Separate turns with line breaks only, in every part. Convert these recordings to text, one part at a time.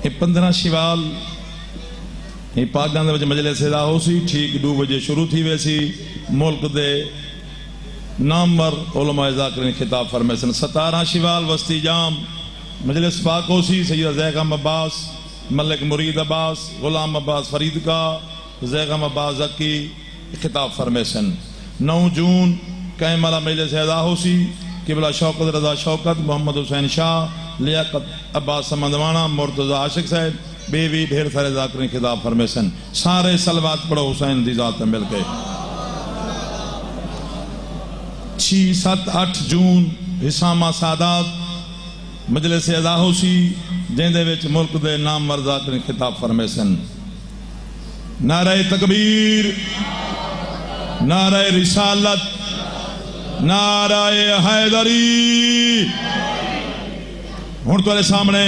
15 شوال یہ پاکستان دے وچ مجلس ادا ہو سی، ٹھیک 2 بجے شروع تھی ویسی، ملک دے نامور علماء ذاکرین خطاب فرمائے سن۔ 17 شوال وسطی جام مجلس پاک ہو سی، سید زیغم عباس، ملک مرید عباس، غلام عباس فرید کا، زیغم عباس زکی خطاب فرمائے سن۔ 9 جون قائم والا مجلس ادا ہو سی، قبلہ شوکت رضا شوکت، محمد حسین شاہ، لیاقت عباس سمندوانا، مرتضی عاشق صاحب، بیوی ڈھیر سارے ذاکرین خطاب فرمائے سن۔ سارے صلوات پڑھو حسین دی ذات میں مل کے۔ 6، 7، 8 جون حسامہ سادات مجلس ادا ہو سی، جن دے وچ ملک دے نامور ذاکرین خطاب فرمائے سن۔ نعرہ تکبیر، نعرہ رسالت، نعرہ حیدری۔ ہن تمہارے سامنے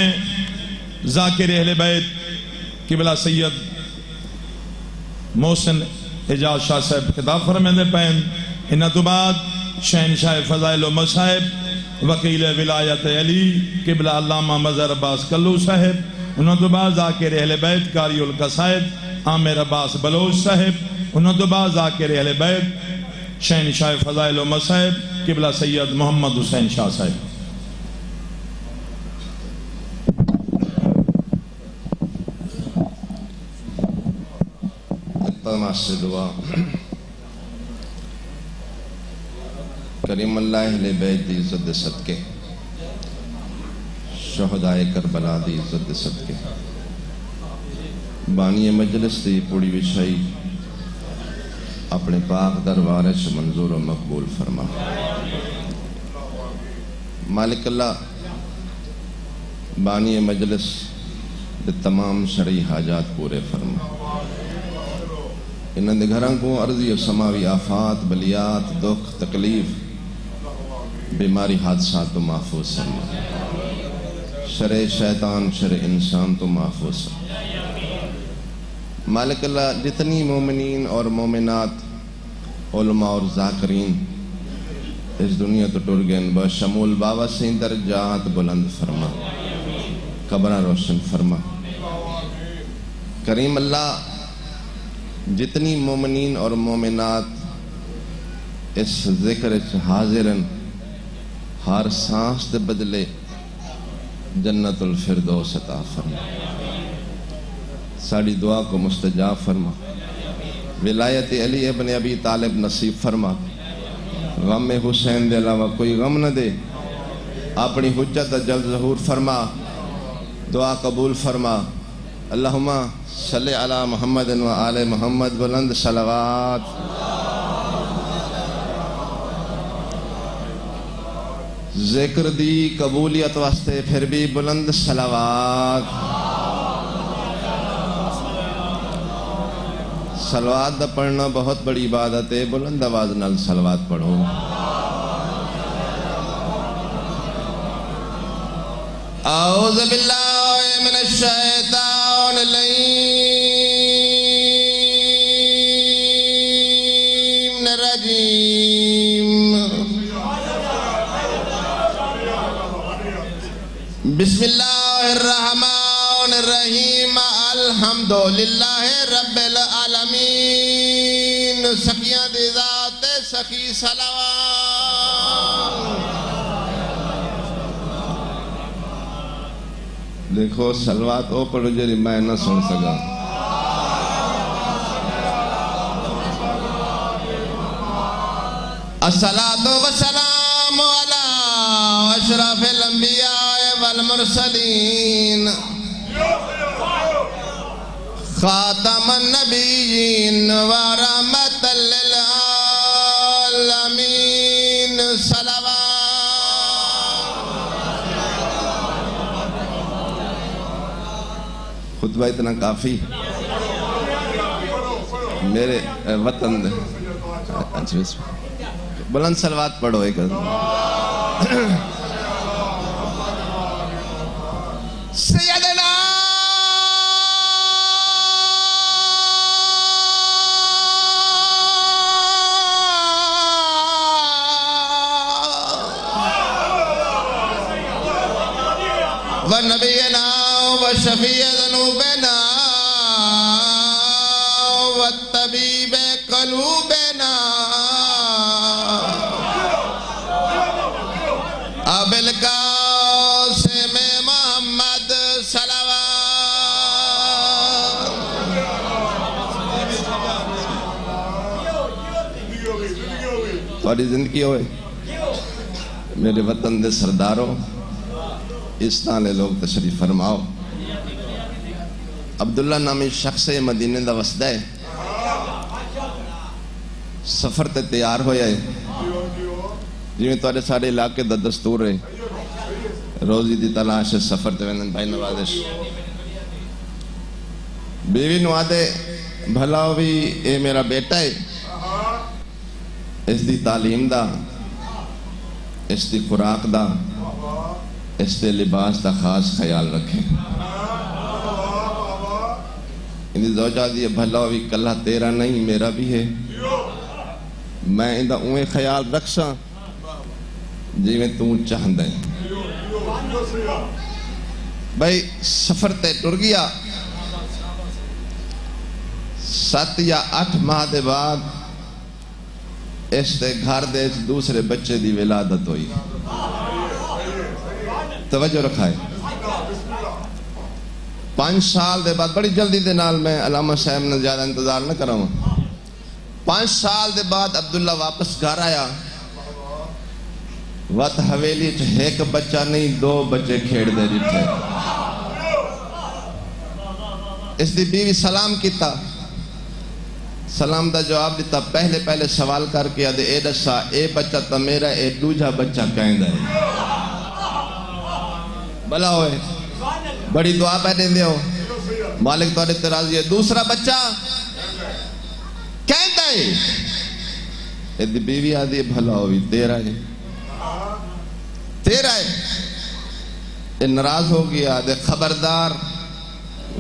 ذاکر اہل بیت قبلہ سید محسن اعجاز شاہ صاحب خطاب فرمائے پین۔ انہاں تو بعد شہنشاہ فضائل و مصائب وکیل ولایت علی قبلہ علامہ مظہر عباس کلو صاحب۔ انہاں تو بعد ذاکر اہل بیت قاری القصائد عامر عباس بلوچ صاحب۔ انہاں تو بعد ذاکر اہل بیت شہنشاہ فضائل و مصائب قبلہ سید محمد حسین شاہ صاحب۔
سے دعا کریم اللہ اہل بیت دی عزت دے صدقے، شہدائے کربلا دی عزت دے صدقے، بانی مجلس دی پوڑی وچھائی اپنے پاک دربار سے منظور و مقبول فرما۔ مالک اللہ بانی مجلس دے تمام شرعی حاجات پورے فرما۔ انہاں دے گھراں کو عرضی و سماوی آفات، بلیات، دکھ، تکلیف، بیماری، حادثات تو محفوظ فرما۔ شر شیطان، شر انسان تو محفوظ فرما۔ مالک اللہ جتنی مومنین اور مومنات، علماء اور ذاکرین اس دنیا تو ٹر گئے بشمول بابا سے درجات بلند فرما، قبرہ روشن فرما۔ کریم اللہ جتنی مومنین اور مومنات اس ذکر حاضرن، ہر سانس دے بدلے جنت الفردوس عطا فرما۔ ساری دعا کو مستجاب فرما۔ ولایت علی ابن ابی طالب نصیب فرما۔ غم حسین دے علاوہ کوئی غم نہ دے، اپنی حجت جلد ظہور فرما، دعا قبول فرما۔ اللہم صلی علی محمد و آل محمد، بلند صلوات۔ ذکر دی قبولیت واسطے پھر بھی بلند صلوات۔ صلوات دا پڑھنا بہت بڑی عبادت ہے، بلند آواز نال صلوات پڑھو۔ اعوذ باللہ من الشیطان الرجیم، بسم اللہ الرحمن الرحیم، الحمدللہ رب العالمین، سخیاں دی ذات سخی صلوات۔ دیکھو صلوات او پڑھو جری میں نہ سن سکا۔ الصلاۃ والسلام علی اشرف الانبیاء والمرسلین، خاتم النبیین ورحمت للعالمین، صلوات۔ خطبہ اتنا کافی میرے وطن بلند صلوات پڑھو ایک سیدنا و نبینا و شفیع ذنوبنا والطبیب قلوبنا ابوالقاسم محمد صلوات تھوڑی زندگی ہوئے میرے وطن دے سرداروں اس طرح لوگ تشریف فرماؤ عبداللہ نامی شخص مدینے دا وسدا ہے سفر تے تیار ہویا ہے جی میں توڑے سارے علاقے دا دستور ہے روزی دی تلاش ہے سفر تے ویندن بھائی نوازش بیوی نوادے بھلا ہوئی اے میرا بیٹا ہے اس دی تعلیم دا اس دی خوراک دا اس دے لباس دا خاص خیال رکھیں اندی زوجہ دی بھلا ہوئی کلہ تیرا نہیں میرا بھی ہے میں اندہ اویں خیال رکھساں جی میں توں چاہن دیں بھائی سفر تے ٹر گیا 7 یا 8 ماہ دے بعد اس تے گھر دے دوسرے بچے دی ولادت ہوئی توجہ رکھا ہے 5 سال دے بعد بڑی جلدی دے نال میں علامہ صاحب نے زیادہ انتظار نہ کراں 5 سال دے بعد عبداللہ واپس گھر آیا وقت حویلی ایک بچہ نہیں 2 بچے کھیڑ دے جٹھے اس دی بیوی سلام کیتا سلام دا جواب دیتا پہلے سوال کر کے آدھے اے دسا اے بچہ تا میرا اے دوجہ بچہ کہیں دے بلا ہوئے بڑی دعا پہ دیں دے ہو مالک تو اعتراضی ہے دوسرا بچہ کہیں دے اے دی بیوی آدھی بھلا ہوئی تیرا ہے اے ناراض ہو گیا آدھے خبردار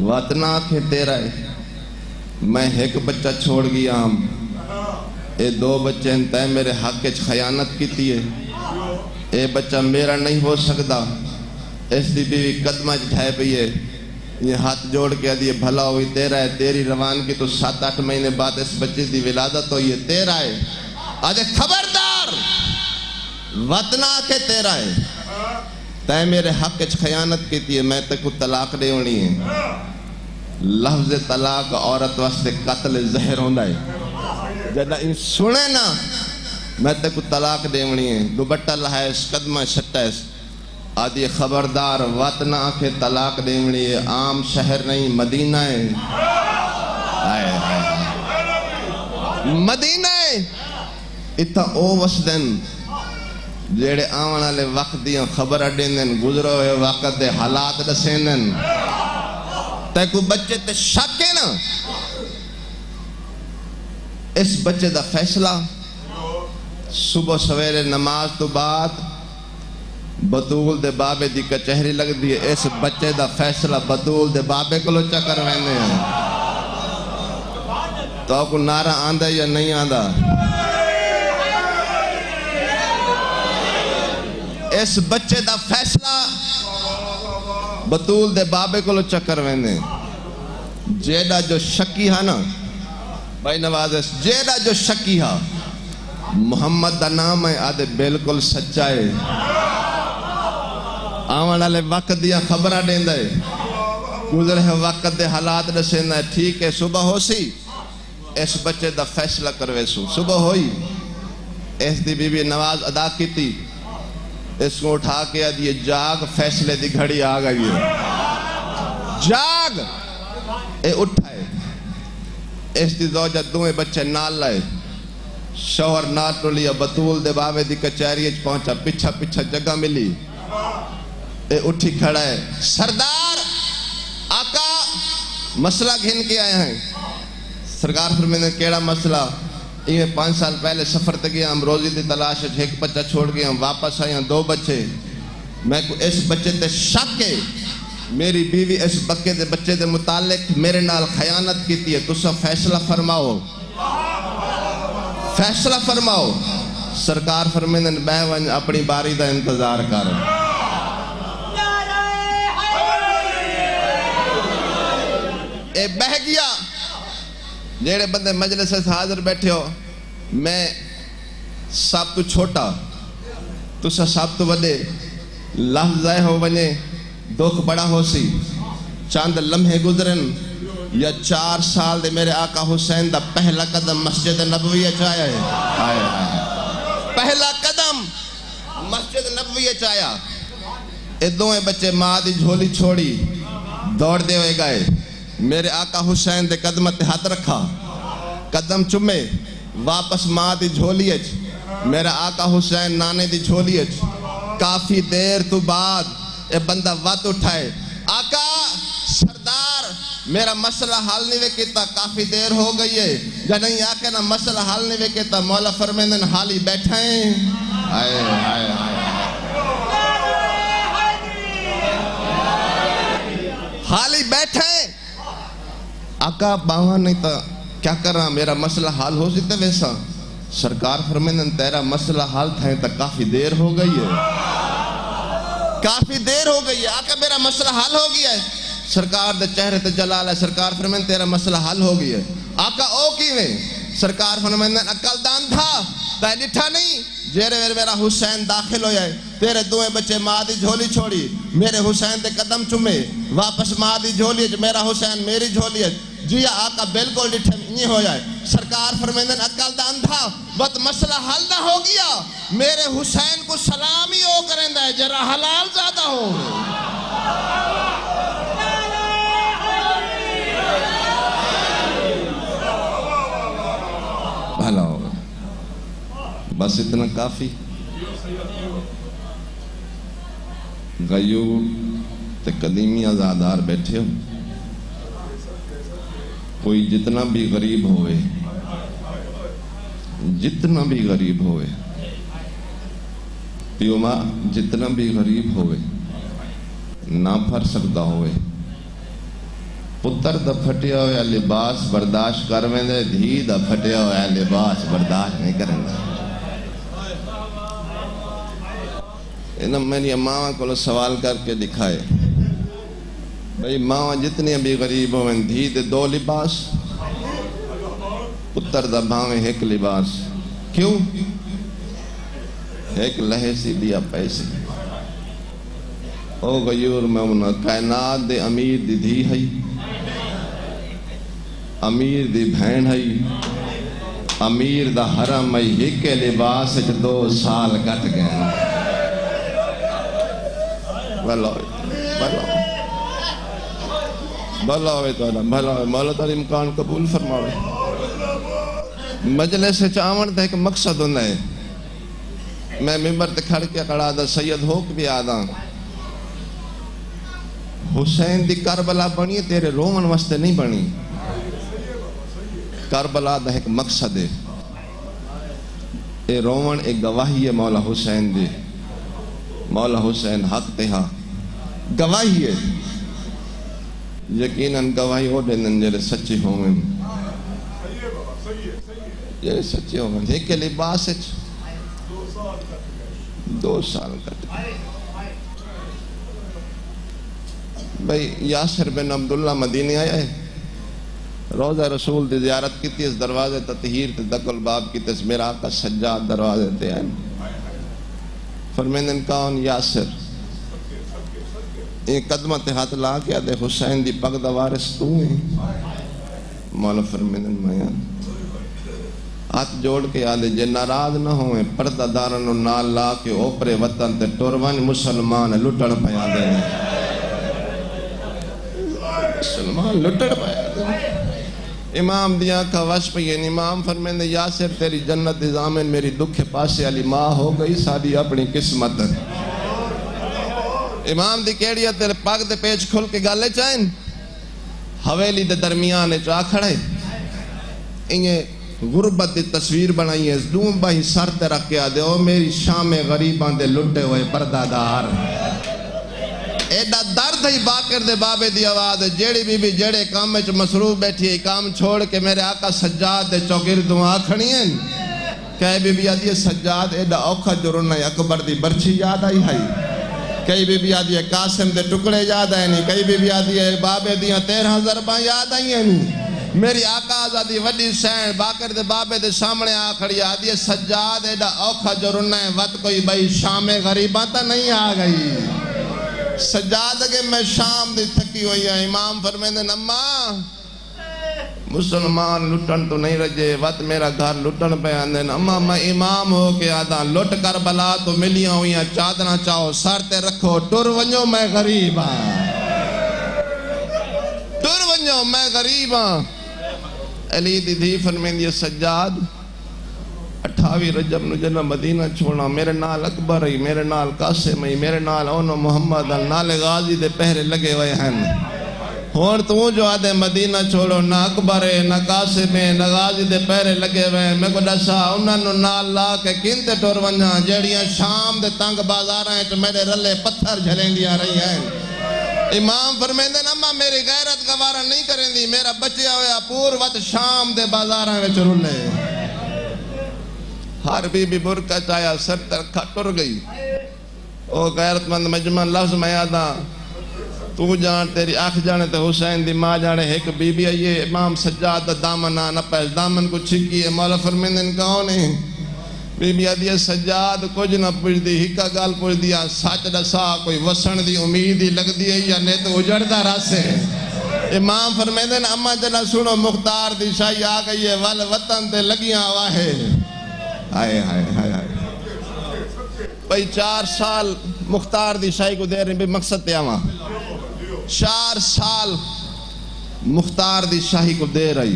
وطنہ کے تیرا ہے میں ایک بچہ چھوڑ گیا ہم اے 2 بچے انتہے میرے حق کے خیانت کی تھی ہے اے بچہ میرا نہیں ہو سکتا اس دی بیوی قدمہ جھائے پئی ہے یہ ہاتھ جوڑ کے آدھی بھلا ہوئی تیرا ہے تیری روان کی تو 7-8 مہینے بعد اس بچے دی ولادت ہوئی ہے تیرا ہے آدھے خبردار وطنہ کے تیرا ہے تائے میرے حق کے خیانت کی تھی ہے میں تے کو طلاق دے ہونی ہے لفظ طلاق عورت واسطے قتل زہر ہوندہ ہے جنہ ان سنے نا میں تے کو طلاق دے ہونی ہے دوبٹہ لہائش قدمہ شٹائش آدھی خبردار وطنہ کے طلاق دے ہونی ہے عام شہر نہیں مدینہ ہے مدینہ ہے اتھا او وسدن جیڑے آوانا لے وقت دیاں خبر اڈیندن گزرو ہوئے وقت دے حالات دسیندن تے کو بچے تے شک ہے نا اس بچے دا فیصلہ صبح سویرے نماز تو بعد بطول دے بابے دی کچہری لگ دی ہے اس بچے دا فیصلہ بطول دے بابے کو لو چکر ویندے ہیں تو کو نعرہ آندہ یا نہیں آندہ اس بچے دا فیصلہ بطول دے بابے کو لو چکر ویندے جیڑا جو شکی ہا نا بھائی نوازش جیڑا جو شکی ہا محمد دا نام ہے آدھے بالکل سچا ہے آوانا لے وقت دیا خبرہ دیں دے گزرے ہیں وقت دے حالات دسیں دے ٹھیک ہے صبح ہو سی اس بچے دا فیصلہ کروے سو صبح ہوئی اس دی بی بی نواز ادا کی تھی اس کو اٹھا کے آدھی جاگ فیصلے دی گھڑی آ گئی ہے جاگ اے اٹھائے اس دی زوجہ دوئے بچے نال لائے شوہر نال تو لیا بطول دے باوے دی کچہری پہنچا پچھا جگہ ملی اے اٹھی کھڑا ہے سردار آقا مسئلہ گھن کے آئے ہیں سرکار فرمیندے کیڑا مسئلہ یہ 5 سال پہلے سفر تے گیا ہم روزی دی تلاش ایک بچہ چھوڑ گیا ہم واپس آئے ہیں 2 بچے میں کو اس بچے تے شک ہے میری بیوی اس بچے دے متعلق میرے نال خیانت کی تھی ہے تسا فیصلہ فرماؤ سرکار فرمیندے بے ون اپنی باری دا انتظار کر اے بہ گیا جیڑے بندے مجلس سے حاضر بیٹھے ہو میں سب تو چھوٹا تسا سب تو بڑے لفظ آئے ہو بنے دکھ بڑا ہو سی چاند لمحے گزرن یا 4 سال دے میرے آقا حسین دا پہلا قدم مسجد نبوی چایا ہے پہلا قدم مسجد نبوی چایا اے دوئے بچے ماں دی جھولی چھوڑی دوڑ دے ہوئے گئے میرے آقا حسین دے قدمت ہاتھ رکھا قدم چمے واپس ماں دی جھولی میرا آقا حسین نانے دی جھولی کافی دیر تو بعد اے بندہ وات اٹھائے آقا سردار میرا مسئلہ حل نہیں وکیتا کافی دیر ہو گئی ہے یا نہیں آقا نا مسئلہ حل نہیں وکیتا مولا فرمیندن حالی بیٹھائیں آئے آئے آئے حالی بیٹھائیں آقا باہاں نہیں تا کیا کر رہا میرا مسئلہ حل ہو سکتا ویسا سرکار فرمیندن تیرا مسئلہ حل تھا تا کافی دیر ہو گئی ہے کافی دیر ہو گئی ہے آقا میرا مسئلہ حل ہو گیا ہے سرکار دے چہرے تے جلال ہے سرکار فرمیندن تیرا مسئلہ حل ہو گئی ہے آقا او کیویں سرکار فرمیندن عقل دان تھا تے ڈٹھا نہیں جیرے میرا حسین داخل ہو جائے تیرے دوئے بچے ماں دی جھولی چھوڑی میرے حسین دے قدم چمے واپس ماں دی جھولی میرا حسین میری جھولی جی آقا بالکل ڈٹھے نہیں ہو جائے سرکار فرمیندن عقل دا اندھا بت مسئلہ حل نہ ہو گیا میرے حسین کو سلامی ہو کریں دے جرا حلال زیادہ ہو بھلا ہوگا بس اتنا کافی غیور تے قدیمی آزادار بیٹھے ہو کوئی جتنا بھی غریب ہوئے پیو ماں جتنا بھی غریب ہوئے نہ پھر سکتا ہوئے پتر دا پھٹیا ہویا لباس برداشت کر میں دے دھی دا پھٹیا ہویا لباس برداشت نہیں کریں گا انہوں میں نے ماں کو سوال کر کے دکھائے بھئی ماں جتنی بھی غریب ہوئے دھی دے 2 لباس پتر دا بھاویں 1 لباس کیوں 1 لہے سی دیا پیسے او غیور میں انہاں کائنات دے امیر دی دھی ہے امیر دی بہن ہے امیر دا حرم ہے 1 لباس 2 سال کٹ گئے بھلا ہوئے تو بھلا ہوئے مولا تعالی امکان قبول فرماوے مجلس سے چاون تھا ایک مقصد ہونا ہے میں ممبر تے کھڑ کے کھڑا دا سید ہوک بھی آدھا حسین دی کربلا بنی تیرے رومن واسطے نہیں بنی کربلا دا ایک مقصد ہے اے رومن ایک گواہی ہے مولا حسین دی مولا حسین حق تہا گواہی ہے یقیناً گواہی ہو دینن جیرے سچی ہوئیں جیرے سچی ہوئیں 1 لباس 2 سال کٹ بھئی یاسر بن عبداللہ مدینہ آیا ہے روزہ رسول دی زیارت کی تھی اس دروازے تطہیر تے دقل باب کی تھی میرا آقا سجاد دروازے تے آئے فرمیندن کون یاسر ایک قدمہ تے ہاتھ لا کے آدھے حسین دی پگ دا وارث تو ہیں مولا فرمیندن مایا ہاتھ جوڑ کے آدھے جے ناراض نہ ہوئے پردہ دارنو نال لا کے اوپرے وطن تے ٹورون مسلمان لٹڑ پیا دے مسلمان لٹڑ پیا دے امام دیا کا وش پہین امام فرمیندے یاسر تیری جنت ضامن میری دکھ پاسے علی ماں ہو گئی ساری اپنی قسمت امام دی کیڑیا تیرے پاک دے پیچ کھل کے گالے چاہیں حویلی دے درمیانے چاہ کھڑے انہیں غربت دی تصویر بنائی ہے دون باہی سر تے رکھ کے آدھے او میری شام غریبان دے لٹے ہوئے پردادار ایڈا درد ہی باکر دے بابے دی آواز جیڑی بی جیڑے کام میں مصروف بیٹھی ہے کام چھوڑ کے میرے آقا سجاد دے چوکر دعا کھڑی ہیں کہے بی آدھی سجاد ایڈا اوکھا جو رونا اکبر دی برچھی یاد آئی ہے کئی بی بی آدھی ہے قاسم دے ٹکڑے یاد آئے نہیں، کئی بی بی آدھی ہے بابے دیاں 13 ضرباں یاد آئی ہیں نہیں۔ میری آقا آزادی وڈی سین باکر دے بابے دے سامنے آکھڑی آدھی ہے سجاد ایڈا اوکھا جو رنہ ہے وقت کوئی بھئی شام غریباں تا نہیں آگئی۔ سجاد کے میں شام دی تھکی ہوئی ہے، امام فرمیندے نماں مسلمان لٹن تو نہیں رجے وقت میرا گھر لٹن پہ آندے اما میں امام ہو کے آدھا لٹ کر بلا تو ملیاں ہوئیاں چادرہ چاہو سر تے رکھو ٹر ونجو میں غریب ہاں، ٹر ونجو میں غریب ہاں۔ علی دی دھی فرمیندی سجاد 28 رجب نو جنہ مدینہ چھوڑنا، میرے نال اکبر ہی، میرے نال قاسم ہی، میرے نال اونو محمد نال غازی دے پہرے لگے ہوئے ہیں۔ اور تو جو آدھے مدینہ چھوڑو نہ اکبر ہے نہ قاسم ہے نہ غازی دے پہرے لگے ہوئے ہیں، میں کو ڈسا انہوں نال لا کے کینتے ٹور ونجا جیڑیاں شام دے تنگ بازاراں ہیں تو میرے رلے پتھر جھلیں دیا رہی ہیں۔ امام فرمیندے نا میری غیرت گوارا نہیں کریں دی، میرا بچیا ہویا پور وقت شام دے بازاراں وچ رلے۔ ہر بی بی برکہ چایا سر ترکھا ٹر گئی، او غیرت مند مجمع لفظ میں آدھا تو جان تیری آنکھ جانے تے حسین دی ماں جانے ایک بی بی آئیے امام سجاد دامن آنا پیس دامن کو چھکی ہے مولا فرمیندن کون ہے بی بی آدھی سجاد کچھ نہ پوچھ دی ہکا گال پوچھ دیا سچ دسا کوئی وسن دی امید ہی لگ دی ہے یا نہیں تو اجڑتا راسے۔ امام فرمیندن اما جنا سنو مختار دی شاہی آ گئی ہے ول وطن تے لگیاں واہے ہائے ہائے ہائے ہائے بھئی 4 سال مختار دی شاہی کو دے رہے ہیں مقصد تے آواں 4 سال مختار دی شاہی کو دے رہی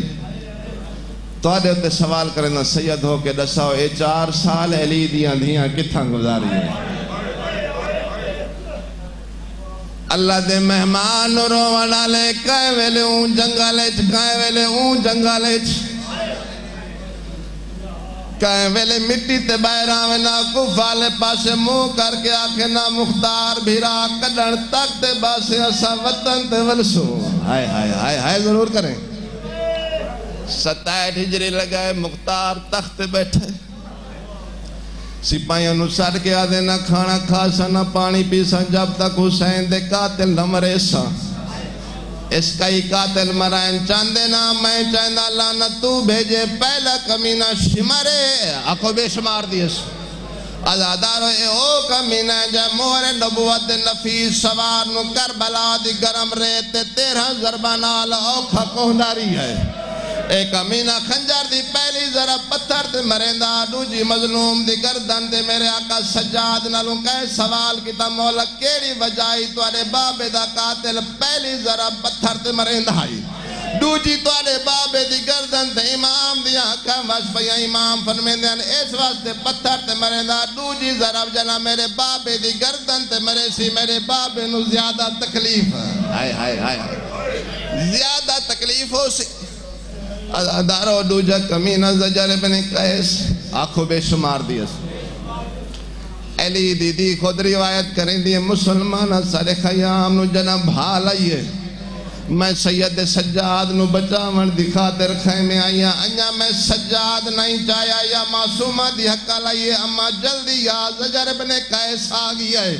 تو آدھے ہوتے سوال کرنا سید ہو کے دساؤ اے 4 سال علی دیاں دھیاں کتھاں گزاری ہیں۔ اللہ دے مہمان روانہ لے کائے ویلے اون جنگالے کائے ویلے اون جنگالے کائے ویلے مٹی تے بائران وینا کفالے پاسے منہ کر کے آکھے نا مختار بھیرا کڈن تک تے باسے اسا وطن تے ولسو ہائے ہائے ہائے ہائے ضرور کریں۔ 27 ہجری لگائے مختار تخت بیٹھے سپاہیوں نو سر کے آدھے نہ کھانا کھا سا نہ پانی پی سا جب تک حسین دے قاتل نہ مرے سا۔ اس کا ہی قاتل مرائن چاندے نا میں چاندہ لانا تو بھیجے پہلا کمینہ شمارے آنکھوں بے شمار دیس ازادارو اے او کمینہ جائے مور نبوت نفیس سوار نو کربلا دی گرم ریتے 13 ضربانال اوکھا کوہناری ہے۔ اے کمینہ خنجر دی پہلی ضرب پتھر تے مرندہ دوجی مظلوم دی گردن تے میرے آقا سجاد نالوں کہے سوال کی تا مولا کیڑی وجائی توارے بابے دا قاتل پہلی ضرب پتھر تے مرندہ آئی دوجی توارے بابے دی گردن تے امام دی آنکھاں وش پیا امام فرمیندیاں اس واسطے پتھر تے مرندہ دوجی ضرب جنا میرے بابے دی گردن تے مرے سی میرے بابے نو زیادہ تکلیف ہائے ہائے ہائے زیادہ تکلیف ہو سی دارو دوجہ کمینہ زجر ابن قیس آنکھوں بے شمار دیس علی دی خود روایت کریں دیئے مسلمانہ سر خیام نو جنب حال آئیے میں سید سجاد نو بچاون دی خاطر خیمے آئیا انجا میں سجاد نہیں چاہیا یا معصومہ دی حقہ لائیے اما جلدی یا زجر ابن قیس آگئی ہے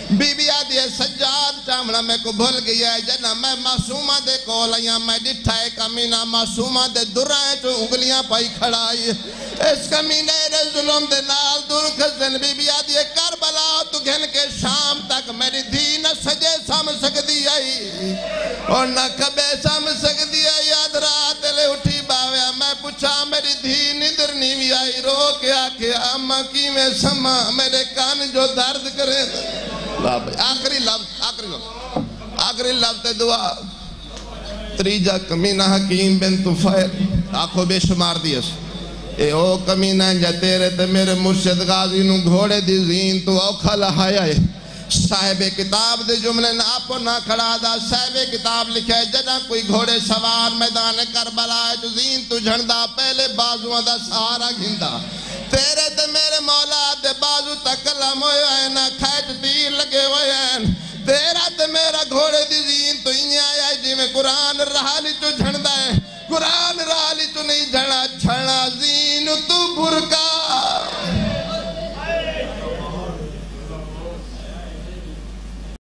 بی بی آدھی ہے سجاد چامڑا میں کو بھول گئی ہے جنہ میں معصومہ دے کول آئیا میں ڈٹھائے کمینہ معصومہ دے درائیں تو انگلیاں پائی کھڑائی اس کمینے رے ظلم دے نال دور کھزن بی بی آدھی ہے کربلا تو گھن کے شام تک میری دھی نہ سجے سام سکتی آئی اور نہ کبے سام سکتی آئی یاد رات لے اٹھی باویا میں پوچھا میری دھی ندر نیوی آئی رو کے آکے اما کی میں سما میرے کان جو درد کرے آخری لفظ دعا تریجہ کمینہ حکیم بن طفیل آنکھوں بے شمار دیس اے او کمینہ جا تیرے تے میرے مرشد غازی نو گھوڑے دی زین تو اوکھا لہایا ہے صاحب کتاب دے جملے نہ آپو نہ کھڑا دا صاحب کتاب لکھے جنہ کوئی گھوڑے سوار میدان کربلا ہے جو زین تو جھنڈا پہلے بازوہ دا سہارا گھندا تیرے تے میرے مولا دے بازو تکلم ہوئے ہیں نہ کھیچ تیر لگے ہوئے ہیں تیرا تے میرا گھوڑے دی زین تو انہیں آیا ہے جی میں قرآن رہا لی تو جھنڈا ہے قرآن